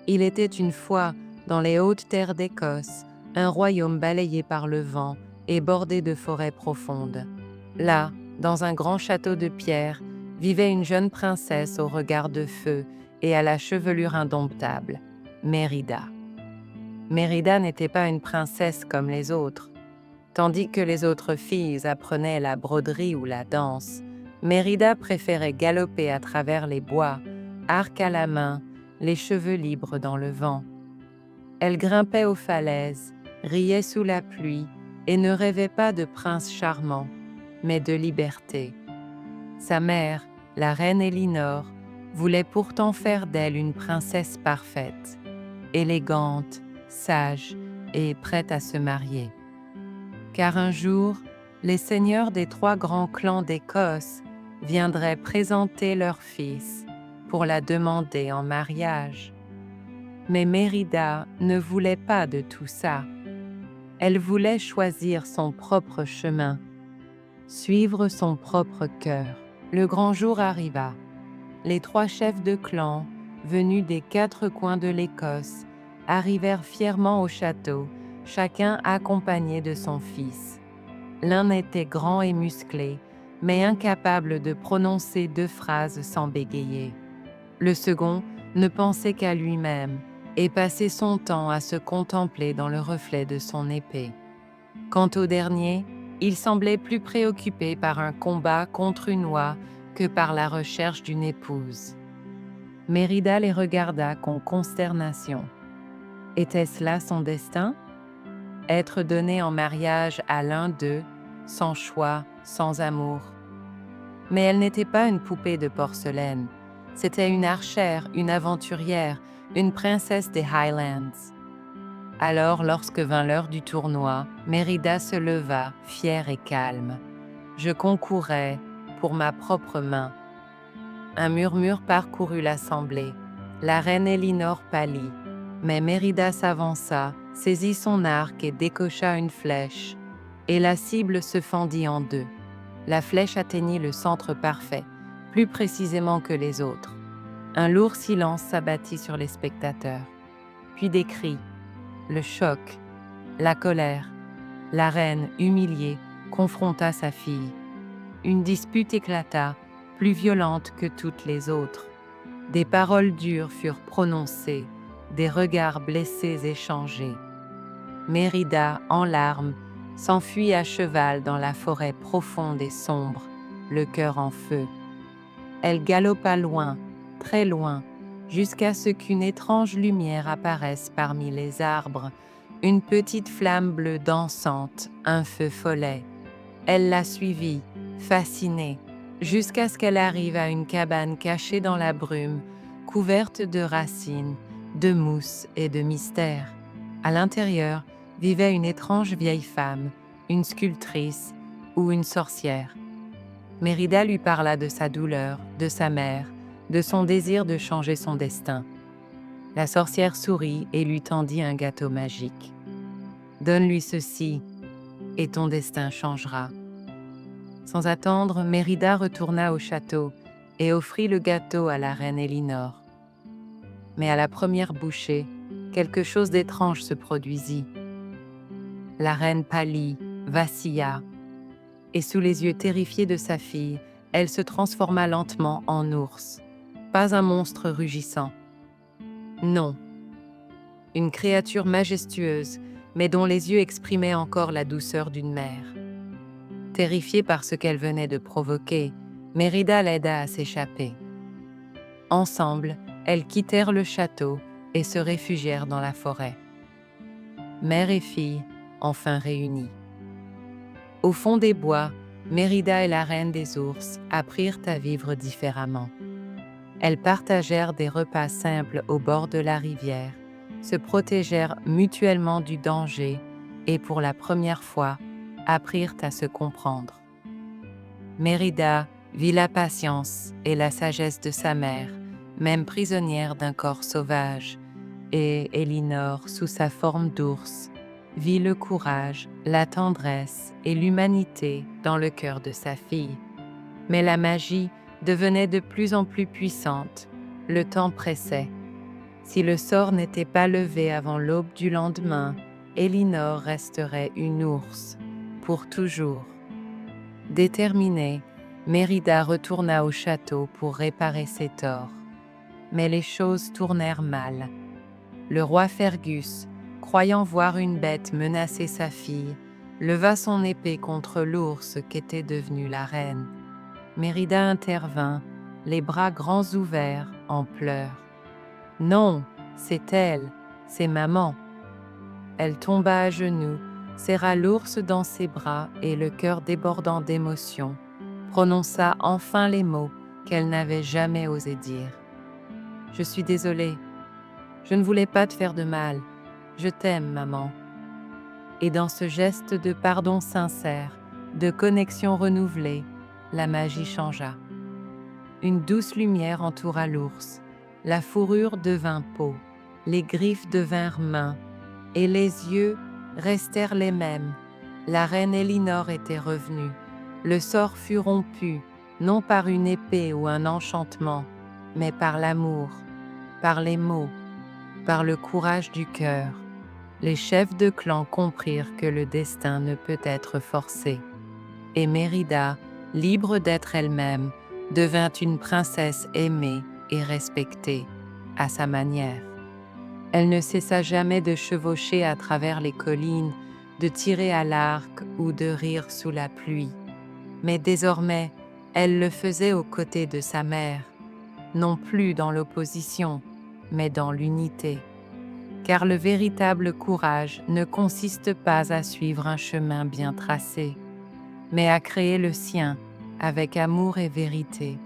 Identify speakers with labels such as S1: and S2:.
S1: Il était une fois, dans les hautes terres d'Écosse, un royaume balayé par le vent et bordé de forêts profondes. Là, dans un grand château de pierre, vivait une jeune princesse au regard de feu et à la chevelure indomptable, Mérida. Mérida n'était pas une princesse comme les autres. Tandis que les autres filles apprenaient la broderie ou la danse, Mérida préférait galoper à travers les bois, arc à la main, les cheveux libres dans le vent. Elle grimpait aux falaises, riait sous la pluie et ne rêvait pas de prince charmant, mais de liberté. Sa mère, la reine Élinor, voulait pourtant faire d'elle une princesse parfaite, élégante, sage et prête à se marier. Car un jour, les seigneurs des 3 grands clans d'Écosse viendraient présenter leur fils pour la demander en mariage. Mais Mérida ne voulait pas de tout ça. Elle voulait choisir son propre chemin, suivre son propre cœur. Le grand jour arriva. Les 3 chefs de clan, venus des 4 coins de l'Écosse, arrivèrent fièrement au château, chacun accompagné de son fils. L'un était grand et musclé, mais incapable de prononcer 2 phrases sans bégayer. Le second ne pensait qu'à lui-même et passait son temps à se contempler dans le reflet de son épée. Quant au dernier, il semblait plus préoccupé par un combat contre une oie que par la recherche d'une épouse. Mérida les regarda con consternation. Était-ce là son destin? Être donné en mariage à l'un d'eux, sans choix, sans amour. Mais elle n'était pas une poupée de porcelaine. C'était une archère, une aventurière, une princesse des Highlands. Alors, lorsque vint l'heure du tournoi, Mérida se leva, fière et calme. Je concourais pour ma propre main. Un murmure parcourut l'assemblée. La reine Élinor pâlit, mais Mérida s'avança, saisit son arc et décocha une flèche, et la cible se fendit en 2. La flèche atteignit le centre parfait, plus précisément que les autres. Un lourd silence s'abattit sur les spectateurs. Puis des cris, le choc, la colère. La reine, humiliée, confronta sa fille. Une dispute éclata, plus violente que toutes les autres. Des paroles dures furent prononcées, des regards blessés échangés. Mérida, en larmes, s'enfuit à cheval dans la forêt profonde et sombre, le cœur en feu. Elle galopa loin, très loin, jusqu'à ce qu'une étrange lumière apparaisse parmi les arbres, une petite flamme bleue dansante, un feu follet. Elle la suivit, fascinée, jusqu'à ce qu'elle arrive à une cabane cachée dans la brume, couverte de racines, de mousse et de mystère. À l'intérieur vivait une étrange vieille femme, une sculptrice ou une sorcière. Mérida lui parla de sa douleur, de sa mère, de son désir de changer son destin. La sorcière sourit et lui tendit un gâteau magique. « Donne-lui ceci, et ton destin changera. » Sans attendre, Mérida retourna au château et offrit le gâteau à la reine Élinor. Mais à la première bouchée, quelque chose d'étrange se produisit. La reine pâlit, vacilla, et sous les yeux terrifiés de sa fille, elle se transforma lentement en ours. Pas un monstre rugissant. Non, une créature majestueuse, mais dont les yeux exprimaient encore la douceur d'une mère. Terrifiée par ce qu'elle venait de provoquer, Mérida l'aida à s'échapper. Ensemble, elles quittèrent le château et se réfugièrent dans la forêt. Mère et fille, enfin réunies. Au fond des bois, Mérida et la reine des ours apprirent à vivre différemment. Elles partagèrent des repas simples au bord de la rivière, se protégèrent mutuellement du danger et pour la première fois, apprirent à se comprendre. Mérida vit la patience et la sagesse de sa mère, même prisonnière d'un corps sauvage, et Élinor, sous sa forme d'ours, vit le courage, la tendresse et l'humanité dans le cœur de sa fille. Mais la magie devenait de plus en plus puissante, le temps pressait. Si le sort n'était pas levé avant l'aube du lendemain, Elinor resterait une ours, pour toujours. Déterminée, Mérida retourna au château pour réparer ses torts. Mais les choses tournèrent mal. Le roi Fergus, croyant voir une bête menacer sa fille, leva son épée contre l'ours qu'était devenue la reine. Mérida intervint, les bras grands ouverts, en pleurs. « Non, c'est elle, c'est maman. » Elle tomba à genoux, serra l'ours dans ses bras et le cœur débordant d'émotion, prononça enfin les mots qu'elle n'avait jamais osé dire. « Je suis désolée. Je ne voulais pas te faire de mal. Je t'aime, maman. » Et dans ce geste de pardon sincère, de connexion renouvelée, la magie changea. Une douce lumière entoura l'ours, la fourrure devint peau, les griffes devinrent mains, et les yeux restèrent les mêmes. La reine Elinor était revenue. Le sort fut rompu, non par une épée ou un enchantement, mais par l'amour, par les mots, par le courage du cœur. Les chefs de clan comprirent que le destin ne peut être forcé. Et Mérida, libre d'être elle-même, devint une princesse aimée et respectée, à sa manière. Elle ne cessa jamais de chevaucher à travers les collines, de tirer à l'arc ou de rire sous la pluie. Mais désormais, elle le faisait aux côtés de sa mère, non plus dans l'opposition, mais dans l'unité. Car le véritable courage ne consiste pas à suivre un chemin bien tracé, mais à créer le sien avec amour et vérité.